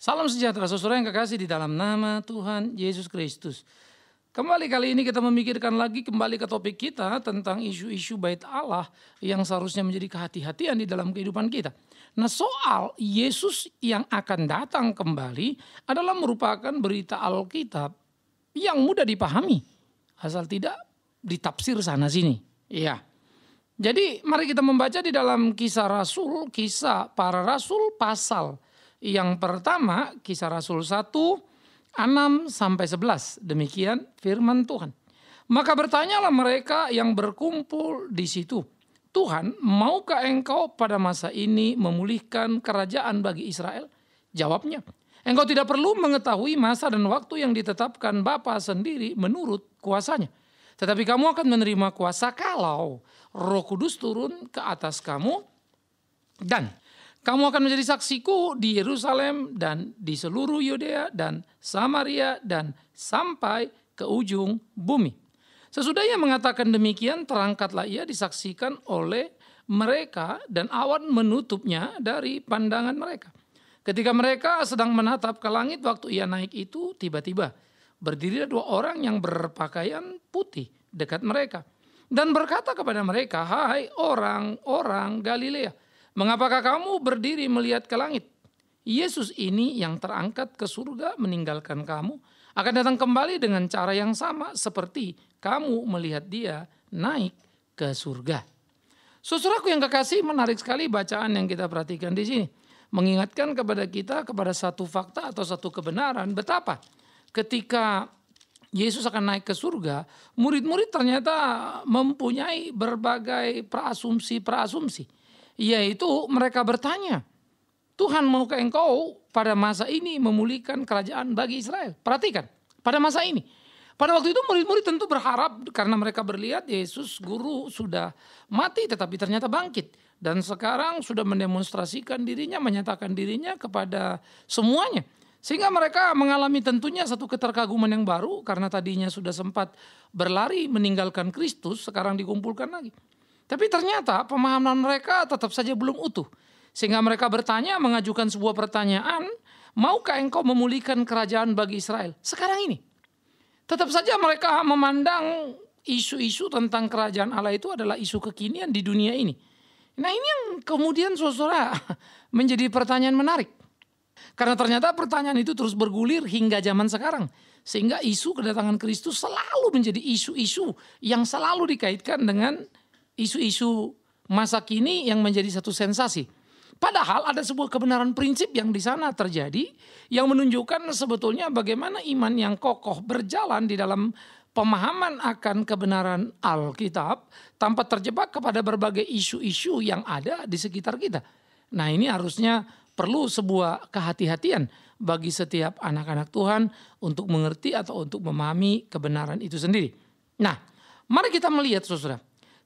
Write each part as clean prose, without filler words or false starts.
Salam sejahtera saudara yang kekasih di dalam nama Tuhan Yesus Kristus. Kembali kali ini kita memikirkan lagi kembali ke topik kita tentang isu-isu bait Allah yang seharusnya menjadi kehati-hatian di dalam kehidupan kita. Nah, soal Yesus yang akan datang kembali adalah merupakan berita Alkitab yang mudah dipahami, asal tidak ditafsir sana sini. Iya. Jadi mari kita membaca di dalam kisah para rasul pasal yang pertama, Kisah Rasul 1 6-11. Demikian firman Tuhan. Maka bertanyalah mereka yang berkumpul di situ, Tuhan, maukah engkau pada masa ini memulihkan kerajaan bagi Israel? Jawabnya, engkau tidak perlu mengetahui masa dan waktu yang ditetapkan Bapa sendiri menurut kuasanya. Tetapi kamu akan menerima kuasa kalau Roh Kudus turun ke atas kamu, dan kamu akan menjadi saksiku di Yerusalem dan di seluruh Yudea dan Samaria dan sampai ke ujung bumi. Sesudah ia mengatakan demikian, terangkatlah ia disaksikan oleh mereka dan awan menutupnya dari pandangan mereka. Ketika mereka sedang menatap ke langit waktu ia naik itu, tiba-tiba berdirilah dua orang yang berpakaian putih dekat mereka dan berkata kepada mereka, hai orang-orang Galilea, mengapakah kamu berdiri melihat ke langit? Yesus ini yang terangkat ke surga meninggalkan kamu akan datang kembali dengan cara yang sama seperti kamu melihat dia naik ke surga. Saudaraku yang kekasih, menarik sekali bacaan yang kita perhatikan di sini. Mengingatkan kepada kita kepada satu fakta atau satu kebenaran betapa ketika Yesus akan naik ke surga, murid-murid ternyata mempunyai berbagai praasumsi. Yaitu mereka bertanya, Tuhan maukah engkau pada masa ini memulihkan kerajaan bagi Israel? Perhatikan, pada masa ini. Pada waktu itu murid-murid tentu berharap karena mereka berlihat Yesus guru sudah mati tetapi ternyata bangkit. Dan sekarang sudah mendemonstrasikan dirinya, menyatakan dirinya kepada semuanya. Sehingga mereka mengalami tentunya satu keterkaguman yang baru karena tadinya sudah sempat berlari meninggalkan Kristus, sekarang dikumpulkan lagi. Tapi ternyata pemahaman mereka tetap saja belum utuh. Sehingga mereka bertanya, mengajukan sebuah pertanyaan, maukah engkau memulihkan kerajaan bagi Israel sekarang ini? Tetap saja mereka memandang isu-isu tentang kerajaan Allah itu adalah isu kekinian di dunia ini. Nah, ini yang kemudian saudara menjadi pertanyaan menarik. Karena ternyata pertanyaan itu terus bergulir hingga zaman sekarang. Sehingga isu kedatangan Kristus selalu menjadi isu-isu yang selalu dikaitkan dengan isu-isu masa kini yang menjadi satu sensasi. Padahal ada sebuah kebenaran prinsip yang di sana terjadi yang menunjukkan sebetulnya bagaimana iman yang kokoh berjalan di dalam pemahaman akan kebenaran Alkitab tanpa terjebak kepada berbagai isu-isu yang ada di sekitar kita. Nah, ini harusnya perlu sebuah kehati-hatian bagi setiap anak-anak Tuhan untuk mengerti atau untuk memahami kebenaran itu sendiri. Nah, mari kita melihat saudara.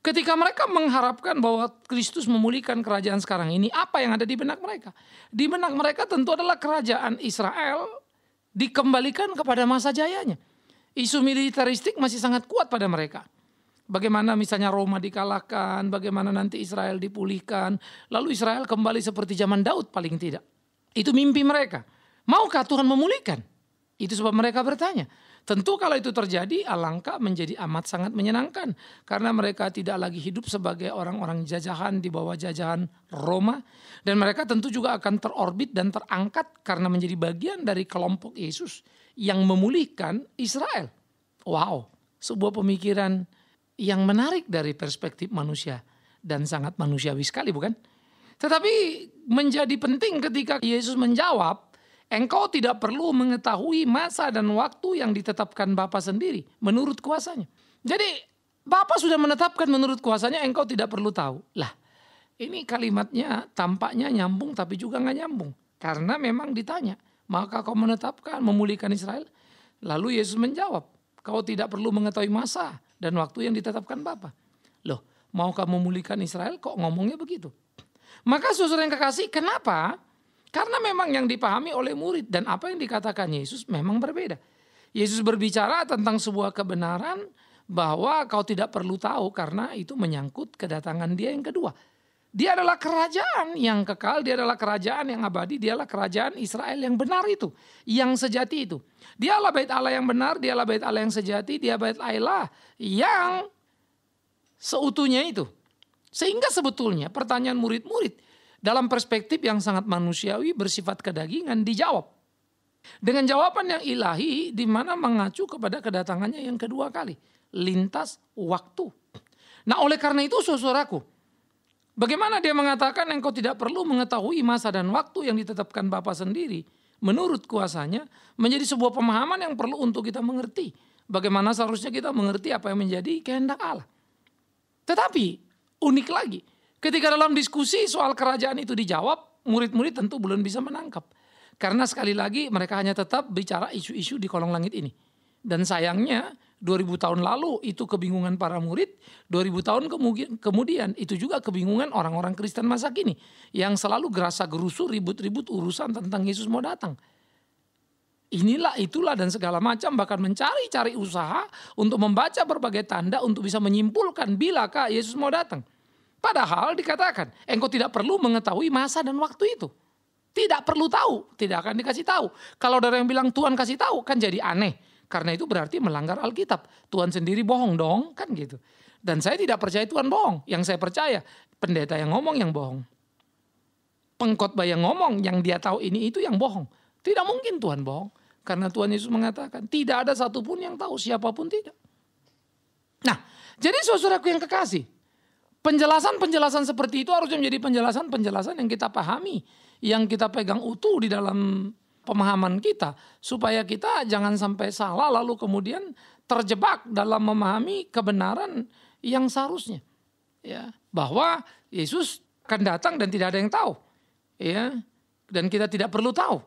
Ketika mereka mengharapkan bahwa Kristus memulihkan kerajaan sekarang ini, apa yang ada di benak mereka? Di benak mereka tentu adalah kerajaan Israel dikembalikan kepada masa jayanya. Isu militeristik masih sangat kuat pada mereka. Bagaimana misalnya Roma dikalahkan, bagaimana nanti Israel dipulihkan, lalu Israel kembali seperti zaman Daud paling tidak. Itu mimpi mereka. Maukah Tuhan memulihkan? Itu sebab mereka bertanya. Tentu kalau itu terjadi, alangkah menjadi amat sangat menyenangkan. Karena mereka tidak lagi hidup sebagai orang-orang jajahan di bawah jajahan Roma. Dan mereka tentu juga akan terorbit dan terangkat karena menjadi bagian dari kelompok Yesus yang memulihkan Israel. Wow, sebuah pemikiran yang menarik dari perspektif manusia dan sangat manusiawi sekali, bukan? Tetapi menjadi penting ketika Yesus menjawab, engkau tidak perlu mengetahui masa dan waktu yang ditetapkan Bapa sendiri menurut kuasanya. Jadi Bapa sudah menetapkan menurut kuasanya, engkau tidak perlu tahu. Lah, ini kalimatnya tampaknya nyambung tapi juga gak nyambung. Karena memang ditanya, maka kau menetapkan memulihkan Israel? Lalu Yesus menjawab, kau tidak perlu mengetahui masa dan waktu yang ditetapkan Bapa. Loh, mau kamu memulihkan Israel kok ngomongnya begitu? Maka saudara yang kekasih, kenapa? Karena memang yang dipahami oleh murid dan apa yang dikatakan Yesus memang berbeda. Yesus berbicara tentang sebuah kebenaran bahwa kau tidak perlu tahu karena itu menyangkut kedatangan dia yang kedua. Dia adalah kerajaan yang kekal, dia adalah kerajaan yang abadi, dialah kerajaan Israel yang benar itu, yang sejati itu. Dialah bait Allah yang benar, dialah bait Allah yang sejati, dia bait Allah yang seutuhnya itu. Sehingga sebetulnya pertanyaan murid-murid dalam perspektif yang sangat manusiawi bersifat kedagingan dijawab. Dengan jawaban yang ilahi di mana mengacu kepada kedatangannya yang kedua kali. Lintas waktu. Nah oleh karena itu saudaraku, bagaimana dia mengatakan engkau tidak perlu mengetahui masa dan waktu yang ditetapkan Bapa sendiri. Menurut kuasanya menjadi sebuah pemahaman yang perlu untuk kita mengerti. Bagaimana seharusnya kita mengerti apa yang menjadi kehendak Allah. Tetapi unik lagi, ketika dalam diskusi soal kerajaan itu dijawab, murid-murid tentu belum bisa menangkap. Karena sekali lagi mereka hanya tetap bicara isu-isu di kolong langit ini. Dan sayangnya 2000 tahun lalu itu kebingungan para murid, 2000 tahun kemudian itu juga kebingungan orang-orang Kristen masa kini. Yang selalu gerasa gerusu ribut-ribut urusan tentang Yesus mau datang. Inilah, itulah dan segala macam, bahkan mencari-cari usaha untuk membaca berbagai tanda untuk bisa menyimpulkan bilakah Yesus mau datang. Padahal dikatakan engkau tidak perlu mengetahui masa dan waktu itu. Tidak perlu tahu, tidak akan dikasih tahu. Kalau ada yang bilang Tuhan kasih tahu kan jadi aneh. Karena itu berarti melanggar Alkitab. Tuhan sendiri bohong dong, kan gitu. Dan saya tidak percaya Tuhan bohong. Yang saya percaya pendeta yang ngomong yang bohong. Pengkhotbah yang ngomong yang dia tahu ini itu yang bohong. Tidak mungkin Tuhan bohong. Karena Tuhan Yesus mengatakan tidak ada satupun yang tahu, siapapun tidak. Nah, jadi saudaraku yang kekasih, penjelasan-penjelasan seperti itu harusnya menjadi penjelasan-penjelasan yang kita pahami, yang kita pegang utuh di dalam pemahaman kita, supaya kita jangan sampai salah lalu kemudian terjebak dalam memahami kebenaran yang seharusnya. Ya, bahwa Yesus akan datang dan tidak ada yang tahu. Ya, dan kita tidak perlu tahu.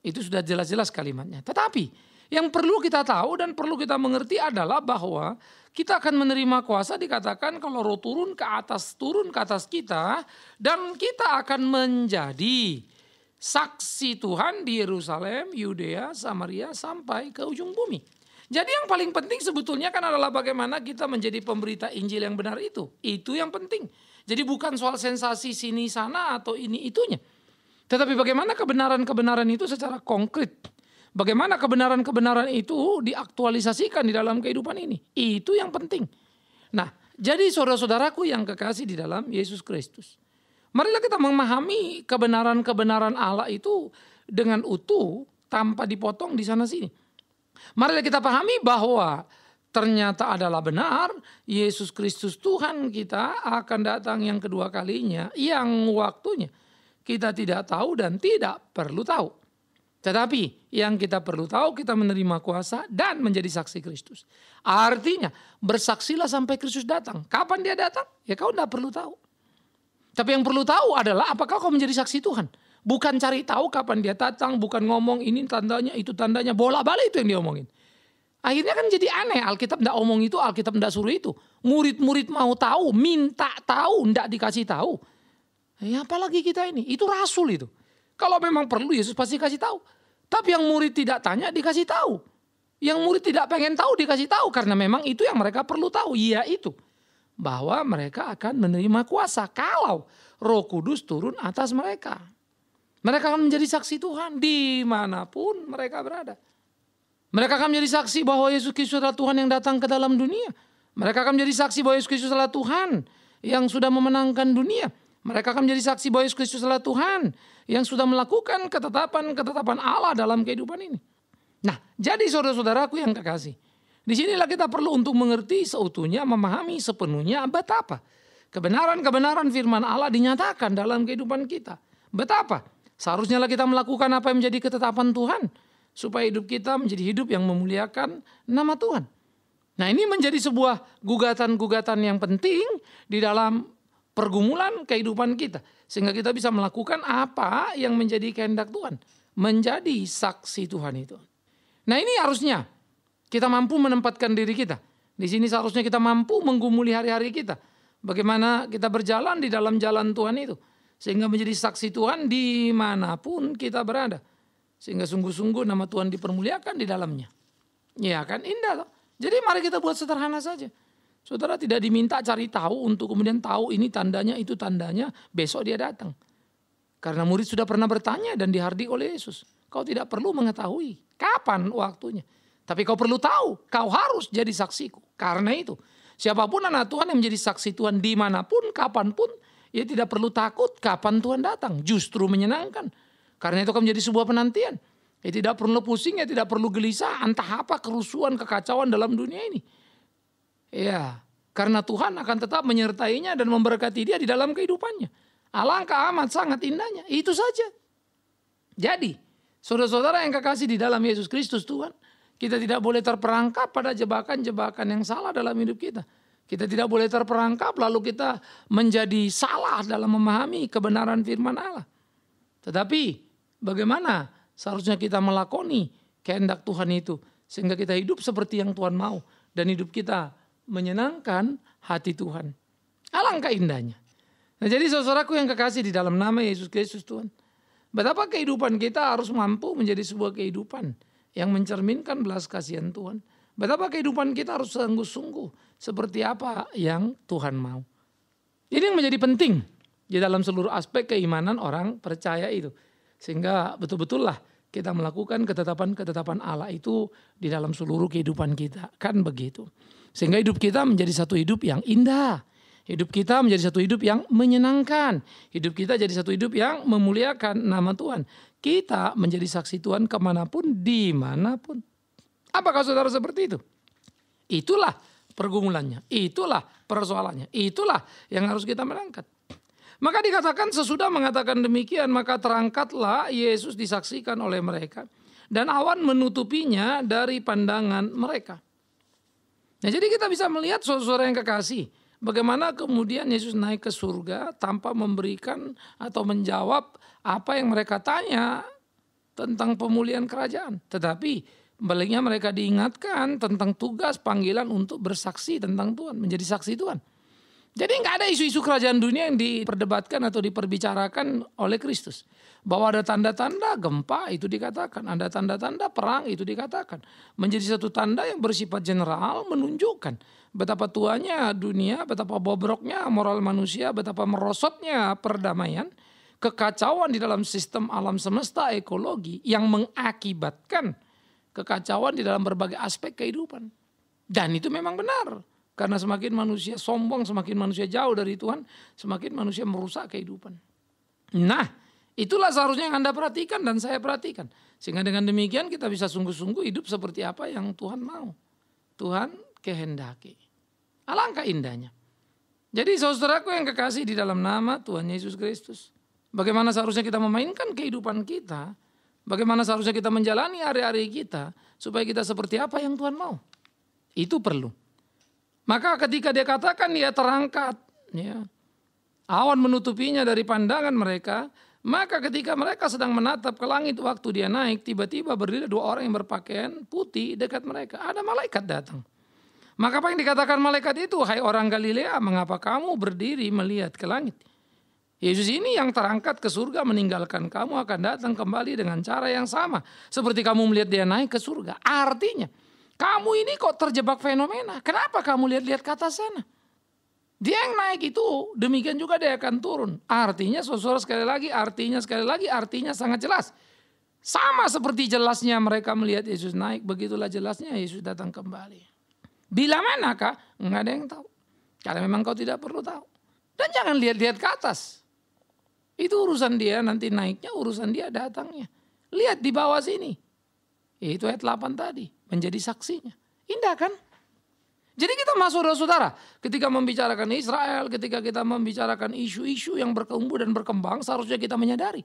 Itu sudah jelas-jelas kalimatnya. Tetapi yang perlu kita tahu dan perlu kita mengerti adalah bahwa kita akan menerima kuasa, dikatakan kalau Roh turun ke atas kita, dan kita akan menjadi saksi Tuhan di Yerusalem, Yudea, Samaria sampai ke ujung bumi. Jadi yang paling penting sebetulnya kan adalah bagaimana kita menjadi pemberita Injil yang benar itu. Itu yang penting. Jadi bukan soal sensasi sini sana atau ini itunya. Tetapi bagaimana kebenaran-kebenaran itu secara konkret. Bagaimana kebenaran-kebenaran itu diaktualisasikan di dalam kehidupan ini. Itu yang penting. Nah, jadi saudara-saudaraku yang kekasih di dalam Yesus Kristus. Marilah kita memahami kebenaran-kebenaran Allah itu dengan utuh tanpa dipotong di sana sini. Marilah kita pahami bahwa ternyata adalah benar Yesus Kristus Tuhan kita akan datang yang kedua kalinya, yang waktunya kita tidak tahu dan tidak perlu tahu. Tetapi yang kita perlu tahu, kita menerima kuasa dan menjadi saksi Kristus. Artinya bersaksilah sampai Kristus datang. Kapan dia datang? Ya kau tidak perlu tahu. Tapi yang perlu tahu adalah apakah kau menjadi saksi Tuhan. Bukan cari tahu kapan dia datang, bukan ngomong ini tandanya, itu tandanya, bola-balik itu yang diomongin. Akhirnya kan jadi aneh, Alkitab tidak omong itu, Alkitab tidak suruh itu. Murid-murid mau tahu, minta tahu, tidak dikasih tahu. Ya apalagi kita ini, itu rasul itu. Kalau memang perlu Yesus pasti kasih tahu. Tapi yang murid tidak tanya dikasih tahu. Yang murid tidak pengen tahu dikasih tahu. Karena memang itu yang mereka perlu tahu. Yaitu bahwa mereka akan menerima kuasa kalau Roh Kudus turun atas mereka. Mereka akan menjadi saksi Tuhan dimanapun mereka berada. Mereka akan menjadi saksi bahwa Yesus Kristus adalah Tuhan yang datang ke dalam dunia. Mereka akan menjadi saksi bahwa Yesus Kristus adalah Tuhan yang sudah memenangkan dunia. Mereka akan menjadi saksi bahwa Yesus Kristus adalah Tuhan yang sudah melakukan ketetapan Allah dalam kehidupan ini. Nah, jadi saudara-saudaraku yang kekasih, disinilah kita perlu untuk mengerti seutuhnya, memahami sepenuhnya betapa kebenaran-kebenaran firman Allah dinyatakan dalam kehidupan kita. Betapa seharusnya kita melakukan apa yang menjadi ketetapan Tuhan supaya hidup kita menjadi hidup yang memuliakan nama Tuhan. Nah, ini menjadi sebuah gugatan-gugatan yang penting di dalam pergumulan kehidupan kita. Sehingga kita bisa melakukan apa yang menjadi kehendak Tuhan. Menjadi saksi Tuhan itu. Nah ini harusnya kita mampu menempatkan diri kita. Di sini seharusnya kita mampu menggumuli hari-hari kita. Bagaimana kita berjalan di dalam jalan Tuhan itu. Sehingga menjadi saksi Tuhan dimanapun kita berada. Sehingga sungguh-sungguh nama Tuhan dipermuliakan di dalamnya. Ya kan indah loh. Jadi mari kita buat sederhana saja. Saudara tidak diminta cari tahu untuk kemudian tahu ini tandanya, itu tandanya, besok dia datang. Karena murid sudah pernah bertanya dan dihardik oleh Yesus. Kau tidak perlu mengetahui kapan waktunya. Tapi kau perlu tahu, kau harus jadi saksiku. Karena itu, siapapun anak Tuhan yang menjadi saksi Tuhan dimanapun, kapanpun, ia tidak perlu takut kapan Tuhan datang. Justru menyenangkan. Karena itu akan menjadi sebuah penantian. Ia tidak perlu pusing, ia tidak perlu gelisah, entah apa kerusuhan, kekacauan dalam dunia ini. Ya, karena Tuhan akan tetap menyertainya dan memberkati dia di dalam kehidupannya. Alangkah amat sangat indahnya, itu saja. Jadi, saudara-saudara yang kekasih di dalam Yesus Kristus Tuhan, kita tidak boleh terperangkap pada jebakan-jebakan yang salah dalam hidup kita. Kita tidak boleh terperangkap lalu kita menjadi salah dalam memahami kebenaran firman Allah. Tetapi bagaimana seharusnya kita melakoni kehendak Tuhan itu sehingga kita hidup seperti yang Tuhan mau dan hidup kita menyenangkan hati Tuhan. Alangkah indahnya. Nah, jadi saudaraku yang kekasih di dalam nama Yesus Kristus Tuhan, betapa kehidupan kita harus mampu menjadi sebuah kehidupan yang mencerminkan belas kasihan Tuhan. Betapa kehidupan kita harus sungguh-sungguh seperti apa yang Tuhan mau. Ini yang menjadi penting di dalam seluruh aspek keimanan orang percaya itu. Sehingga betul-betullah kita melakukan ketetapan-ketetapan Allah itu di dalam seluruh kehidupan kita. Kan begitu. Sehingga hidup kita menjadi satu hidup yang indah. Hidup kita menjadi satu hidup yang menyenangkan. Hidup kita jadi satu hidup yang memuliakan nama Tuhan. Kita menjadi saksi Tuhan kemanapun, dimanapun. Apakah saudara seperti itu? Itulah pergumulannya. Itulah persoalannya. Itulah yang harus kita menangkat. Maka dikatakan sesudah mengatakan demikian, maka terangkatlah Yesus disaksikan oleh mereka. Dan awan menutupinya dari pandangan mereka. Nah, jadi kita bisa melihat saudara yang kekasih, bagaimana kemudian Yesus naik ke surga tanpa memberikan atau menjawab apa yang mereka tanya tentang pemulihan kerajaan. Tetapi baliknya mereka diingatkan tentang tugas panggilan untuk bersaksi tentang Tuhan, menjadi saksi Tuhan. Jadi nggak ada isu-isu kerajaan dunia yang diperdebatkan atau diperbicarakan oleh Kristus. Bahwa ada tanda-tanda gempa itu dikatakan, ada tanda-tanda perang itu dikatakan. Menjadi satu tanda yang bersifat general menunjukkan betapa tuanya dunia, betapa bobroknya moral manusia, betapa merosotnya perdamaian, kekacauan di dalam sistem alam semesta ekologi yang mengakibatkan kekacauan di dalam berbagai aspek kehidupan. Dan itu memang benar. Karena semakin manusia sombong, semakin manusia jauh dari Tuhan, semakin manusia merusak kehidupan. Nah, itulah seharusnya yang Anda perhatikan dan saya perhatikan. Sehingga dengan demikian kita bisa sungguh-sungguh hidup seperti apa yang Tuhan mau. Tuhan kehendaki. Alangkah indahnya. Jadi saudaraku yang kekasih di dalam nama Tuhan Yesus Kristus. Bagaimana seharusnya kita memainkan kehidupan kita. Bagaimana seharusnya kita menjalani hari-hari kita. Supaya kita seperti apa yang Tuhan mau. Itu perlu. Maka ketika dia katakan dia terangkat, ya, awan menutupinya dari pandangan mereka, maka ketika mereka sedang menatap ke langit waktu dia naik, tiba-tiba berdiri dua orang yang berpakaian putih dekat mereka. Ada malaikat datang. Maka apa yang dikatakan malaikat itu? Hai orang Galilea, mengapa kamu berdiri melihat ke langit? Yesus ini yang terangkat ke surga meninggalkan kamu akan datang kembali dengan cara yang sama. Seperti kamu melihat dia naik ke surga. Artinya, kamu ini kok terjebak fenomena. Kenapa kamu lihat-lihat ke atas sana? Dia yang naik itu demikian juga dia akan turun. Artinya saudara sekali lagi, artinya sangat jelas. Sama seperti jelasnya mereka melihat Yesus naik, begitulah jelasnya Yesus datang kembali. Bila manakah? Enggak ada yang tahu. Karena memang kau tidak perlu tahu. Dan jangan lihat-lihat ke atas. Itu urusan dia nanti naiknya, urusan dia datangnya. Lihat di bawah sini. Itu ayat 8 tadi. Menjadi saksinya. Indah kan? Jadi kita saudara-saudara, ketika membicarakan Israel, ketika kita membicarakan isu-isu yang bertumbuh dan berkembang, seharusnya kita menyadari.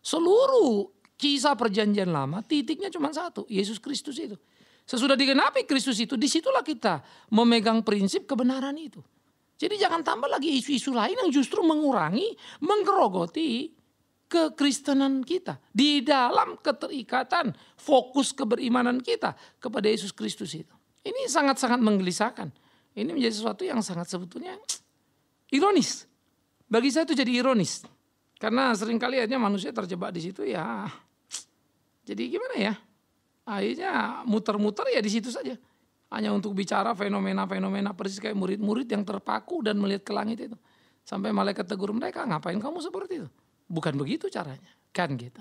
Seluruh kisah perjanjian lama, titiknya cuma satu. Yesus Kristus itu. Sesudah digenapi Kristus itu, disitulah kita memegang prinsip kebenaran itu. Jadi jangan tambah lagi isu-isu lain yang justru mengurangi, menggerogoti kekristenan kita di dalam keterikatan fokus keberimanan kita kepada Yesus Kristus itu. Ini sangat-sangat menggelisahkan. Ini menjadi sesuatu yang sangat sebetulnya ironis. Bagi saya itu jadi ironis. Karena seringkali akhirnya manusia terjebak di situ ya. Jadi gimana ya? Akhirnya muter-muter ya di situ saja. Hanya untuk bicara fenomena-fenomena persis kayak murid-murid yang terpaku dan melihat ke langit itu. Sampai malaikat tegur mereka, ngapain kamu seperti itu? Bukan begitu caranya, kan gitu.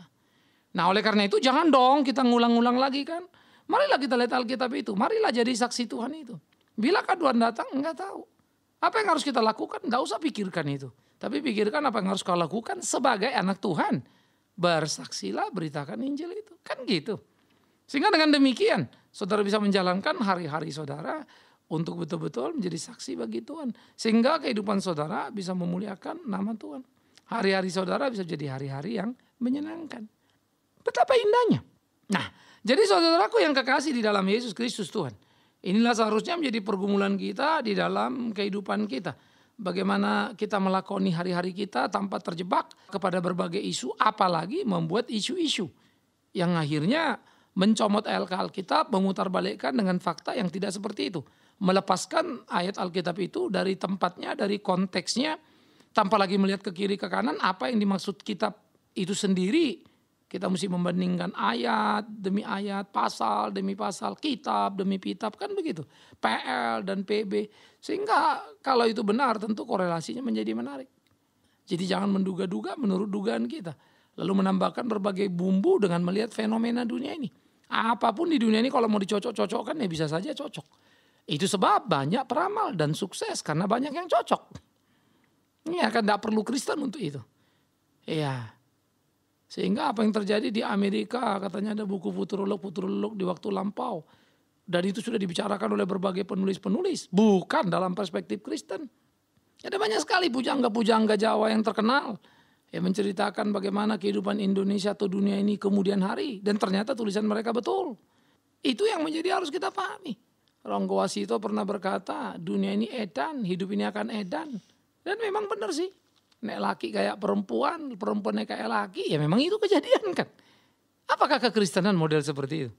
Nah oleh karena itu jangan dong kita ngulang-ngulang lagi kan. Marilah kita lihat Alkitab itu, marilah jadi saksi Tuhan itu. Bilakah Tuhan datang? Enggak tahu. Apa yang harus kita lakukan? Enggak usah pikirkan itu. Tapi pikirkan apa yang harus kau lakukan sebagai anak Tuhan. Bersaksilah, beritakan Injil itu. Kan gitu. Sehingga dengan demikian saudara bisa menjalankan hari-hari saudara untuk betul-betul menjadi saksi bagi Tuhan. Sehingga kehidupan saudara bisa memuliakan nama Tuhan. Hari-hari saudara bisa jadi hari-hari yang menyenangkan. Betapa indahnya. Nah, jadi saudaraku yang kekasih di dalam Yesus Kristus Tuhan. Inilah seharusnya menjadi pergumulan kita di dalam kehidupan kita. Bagaimana kita melakoni hari-hari kita tanpa terjebak kepada berbagai isu. Apalagi membuat isu-isu yang akhirnya mencomot ayat Alkitab, memutarbalikkan dengan fakta yang tidak seperti itu. Melepaskan ayat Alkitab itu dari tempatnya, dari konteksnya, tanpa lagi melihat ke kiri ke kanan apa yang dimaksud kitab itu sendiri. Kita mesti membandingkan ayat demi ayat, pasal demi pasal, kitab demi kitab, kan begitu. PL dan PB. Sehingga kalau itu benar tentu korelasinya menjadi menarik. Jadi jangan menduga-duga menurut dugaan kita. Lalu menambahkan berbagai bumbu dengan melihat fenomena dunia ini. Apapun di dunia ini kalau mau dicocok-cocokkan ya bisa saja cocok. Itu sebab banyak peramal dan sukses karena banyak yang cocok. Ini akan tidak perlu Kristen untuk itu. Iya. Sehingga apa yang terjadi di Amerika, katanya ada buku futurolog di waktu lampau. Dan itu sudah dibicarakan oleh berbagai penulis-penulis. Bukan dalam perspektif Kristen. Ada banyak sekali pujangga-pujangga Jawa yang terkenal. Yang menceritakan bagaimana kehidupan Indonesia atau dunia ini kemudian hari. Dan ternyata tulisan mereka betul. Itu yang menjadi harus kita pahami. Ronggo Wasito pernah berkata, dunia ini edan, hidup ini akan edan. Dan memang benar sih. Nek laki kayak perempuan kayak laki, ya memang itu kejadian kan. Apakah kekristenan model seperti itu?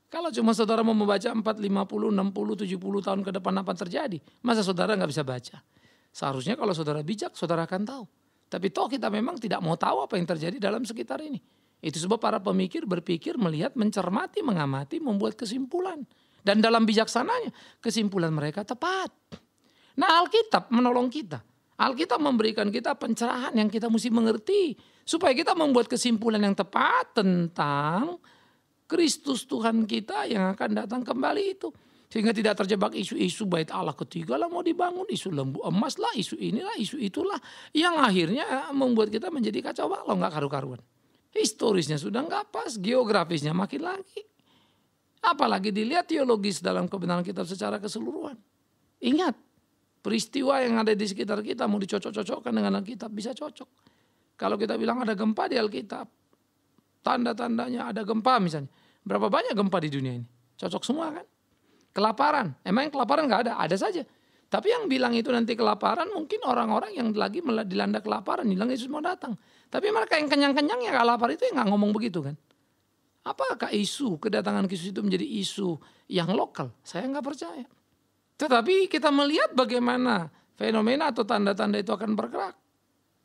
Kalau cuma saudara mau membaca 4, 50, 60, 70 tahun ke depan apa terjadi, masa saudara nggak bisa baca? Seharusnya kalau saudara bijak, saudara akan tahu. Tapi toh kita memang tidak mau tahu apa yang terjadi dalam sekitar ini. Itu sebab para pemikir berpikir, melihat, mencermati, mengamati, membuat kesimpulan. Dan dalam bijaksananya, kesimpulan mereka tepat. Nah Alkitab menolong kita. Alkitab memberikan kita pencerahan yang kita mesti mengerti. Supaya kita membuat kesimpulan yang tepat tentang Kristus Tuhan kita yang akan datang kembali itu. Sehingga tidak terjebak isu-isu bait Allah ketiga lah mau dibangun. Isu lembu emas lah, isu inilah, isu itulah. Yang akhirnya membuat kita menjadi kacau balau, gak karu-karuan. Historisnya sudah gak pas, geografisnya makin lagi. Apalagi dilihat teologis dalam kebenaran kitab secara keseluruhan. Ingat. Peristiwa yang ada di sekitar kita mau dicocok-cocokkan dengan Alkitab bisa cocok. Kalau kita bilang ada gempa di Alkitab, tanda-tandanya ada gempa misalnya. Berapa banyak gempa di dunia ini? Cocok semua kan? Kelaparan, emang yang kelaparan nggak ada? Ada saja. Tapi yang bilang itu nanti kelaparan mungkin orang-orang yang lagi dilanda kelaparan, bilang Yesus mau datang. Tapi mereka yang kenyang-kenyang yang gak lapar itu yang nggak ngomong begitu kan? Apakah isu kedatangan Yesus itu menjadi isu yang lokal? Saya nggak percaya. Tetapi kita melihat bagaimana fenomena atau tanda-tanda itu akan bergerak.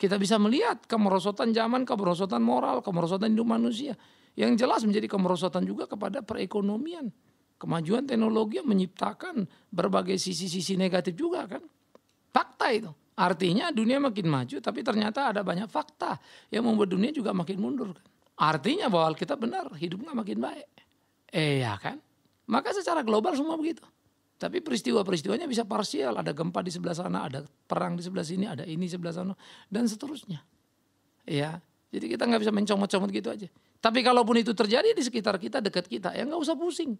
Kita bisa melihat kemerosotan zaman, kemerosotan moral, kemerosotan hidup manusia. Yang jelas menjadi kemerosotan juga kepada perekonomian. Kemajuan teknologi yang menciptakan berbagai sisi-sisi negatif juga kan. Fakta itu. Artinya dunia makin maju tapi ternyata ada banyak fakta yang membuat dunia juga makin mundur kan. Artinya bahwa kita benar, hidupnya makin baik. Ya kan? Maka secara global semua begitu. Tapi peristiwa-peristiwanya bisa parsial. Ada gempa di sebelah sana, ada perang di sebelah sini, ada ini sebelah sana, dan seterusnya. Ya, jadi kita nggak bisa mencomot-comot gitu aja. Tapi kalaupun itu terjadi di sekitar kita, dekat kita, ya nggak usah pusing.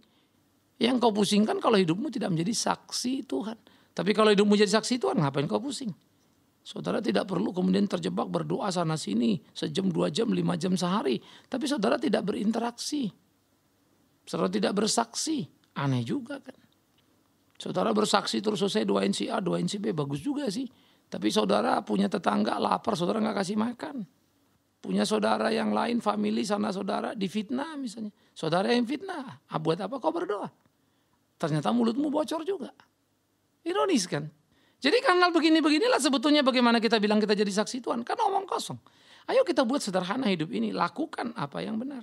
Yang kau pusingkan kalau hidupmu tidak menjadi saksi Tuhan. Tapi kalau hidupmu jadi saksi Tuhan, ngapain kau pusing? Saudara tidak perlu kemudian terjebak berdoa sana sini, sejam, 2 jam, 5 jam sehari. Tapi saudara tidak berinteraksi. Saudara tidak bersaksi. Aneh juga kan. Saudara bersaksi terus selesai doain si A, doain si B, bagus juga sih. Tapi saudara punya tetangga lapar, saudara gak kasih makan. Punya saudara yang lain, family sana saudara difitnah misalnya. Saudara yang fitnah, buat apa kau berdoa? Ternyata mulutmu bocor juga. Ironis kan? Jadi kanal begini-beginilah sebetulnya bagaimana kita bilang kita jadi saksi Tuhan. Kan omong kosong. Ayo kita buat sederhana hidup ini, lakukan apa yang benar.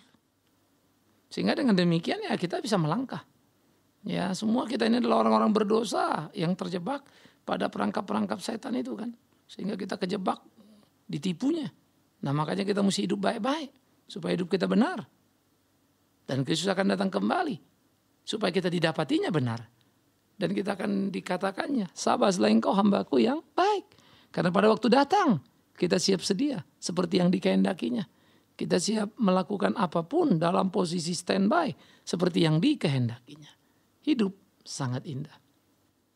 Sehingga dengan demikian ya kita bisa melangkah. Ya, semua kita ini adalah orang-orang berdosa yang terjebak pada perangkap-perangkap setan itu kan. Sehingga kita kejebak ditipunya. Nah, makanya kita mesti hidup baik-baik supaya hidup kita benar. Dan Kristus akan datang kembali supaya kita didapatinya benar. Dan kita akan dikatakannya, sabarlah engkau hambaku yang baik. Karena pada waktu datang kita siap sedia seperti yang dikehendakinya. Kita siap melakukan apapun dalam posisi standby seperti yang dikehendakinya. Hidup sangat indah.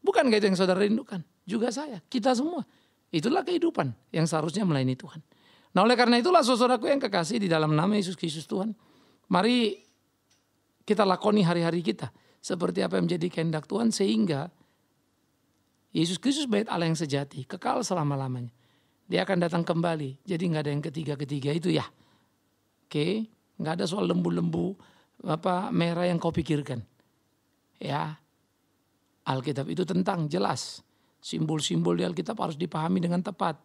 Bukankah itu yang saudara rindukan? Juga saya, kita semua. Itulah kehidupan yang seharusnya melayani Tuhan. Nah, oleh karena itulah saudaraku yang kekasih di dalam nama Yesus Kristus Tuhan. Mari kita lakoni hari-hari kita seperti apa yang menjadi kehendak Tuhan, sehingga Yesus Kristus bait Allah yang sejati, kekal selama-lamanya. Dia akan datang kembali. Jadi nggak ada yang ketiga-ketiga itu ya. Oke, nggak ada soal lembu-lembu merah yang kau pikirkan. Ya, Alkitab itu tentang jelas. Simbol-simbol di Alkitab harus dipahami dengan tepat.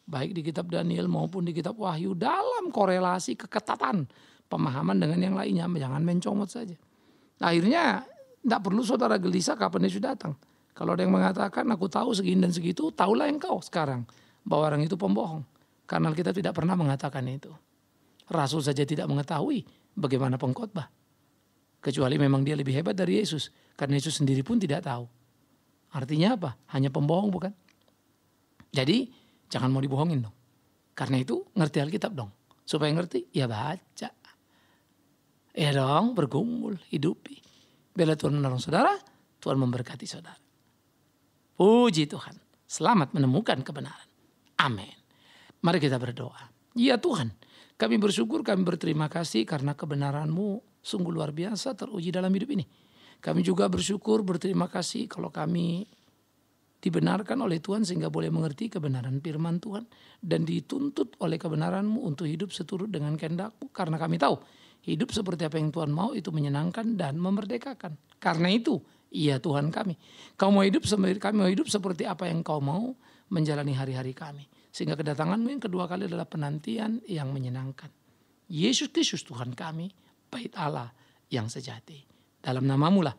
Baik di kitab Daniel maupun di kitab Wahyu dalam korelasi keketatan pemahaman dengan yang lainnya. Jangan mencomot saja. Akhirnya tidak perlu saudara gelisah kapan Yesus datang. Kalau ada yang mengatakan aku tahu segini dan segitu, tahulah engkau sekarang bahwa orang itu pembohong. Karena kita tidak pernah mengatakan itu. Rasul saja tidak mengetahui bagaimana pengkhotbah. Kecuali memang dia lebih hebat dari Yesus. Karena Yesus sendiri pun tidak tahu. Artinya apa? Hanya pembohong bukan? Jadi jangan mau dibohongin dong. Karena itu ngerti Alkitab dong. Supaya ngerti, ya baca. Ya dong, bergumul, hidupi. Bila Tuhan menolong saudara, Tuhan memberkati saudara. Puji Tuhan. Selamat menemukan kebenaran. Amin. Mari kita berdoa. Ya Tuhan, kami bersyukur, kami berterima kasih karena kebenaran-Mu sungguh luar biasa teruji dalam hidup ini. Kami juga bersyukur, berterima kasih kalau kami dibenarkan oleh Tuhan sehingga boleh mengerti kebenaran firman Tuhan. Dan dituntut oleh kebenaran-Mu untuk hidup seturut dengan kehendak-Mu. Karena kami tahu hidup seperti apa yang Tuhan mau itu menyenangkan dan memerdekakan. Karena itu, iya Tuhan kami. Kami mau hidup seperti apa yang Kau mau menjalani hari-hari kami. Sehingga kedatangan-Mu yang kedua kali adalah penantian yang menyenangkan. Yesus Kristus Tuhan kami, bait Allah yang sejati. Dalam nama-Mu lah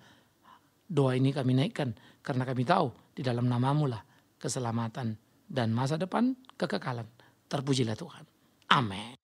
doa ini kami naikkan. Karena kami tahu di dalam nama-Mu lah keselamatan dan masa depan kekekalan. Terpujilah Tuhan. Amin.